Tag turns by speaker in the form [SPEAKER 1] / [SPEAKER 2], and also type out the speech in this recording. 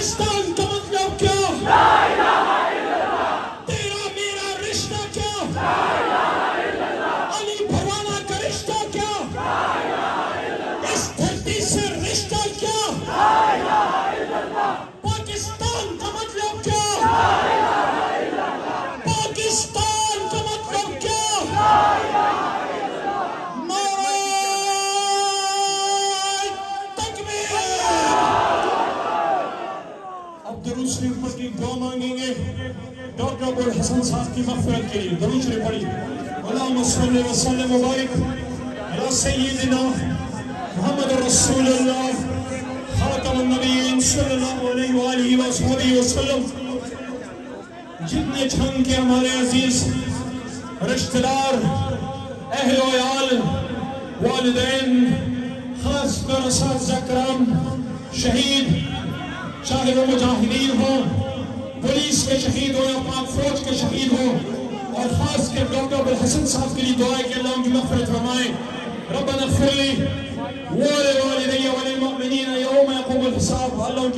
[SPEAKER 1] پاکستان کا مطلب کیا؟ لا الہ الا اللہ. تیرا میرا رشتہ کیا؟ لا الہ الا اللہ. علی بھوانہ کا رشتہ کیا؟ لا الہ الا اللہ. اس دھرتی سے رشتہ کیا؟ لا الہ الا اللہ. پاکستان کا مطلب کیا؟ لا الہ الا اللہ. پاکستان کا مطلب کیا؟ لا الہ الا اللہ. نعرہ تکبیر. اب درود شریف پر کی دعا مانگیں گے ڈاکٹر ابو الحسن صاحب کی مغفرت کے لیے. درود شریف پڑھی. اللہم صلی وسلم وبارک علی سیدنا محمد رسول اللہ خاتم النبیین صلی اللہ علیہ وآلہ وصحبہ وسلم. جتنے چھن کے ہمارے عزیز رشتہ دار، اہل و عیال، والدین، خاص کر اساتذہ کرام، شہید، چاہے وہ مجاہدین ہوں، پولیس کے شہید ہوں یا پاک فوج کے شہید ہوں، اور خاص کر ڈاکٹر ابو الحسن صاحب کے لیے دعا ہے کہ اللہ ان کی مغفرت فرمائے. ربنا اغفر لی ولوالدی وللمؤمنین یوم یقوم الحساب. اللہ ان کی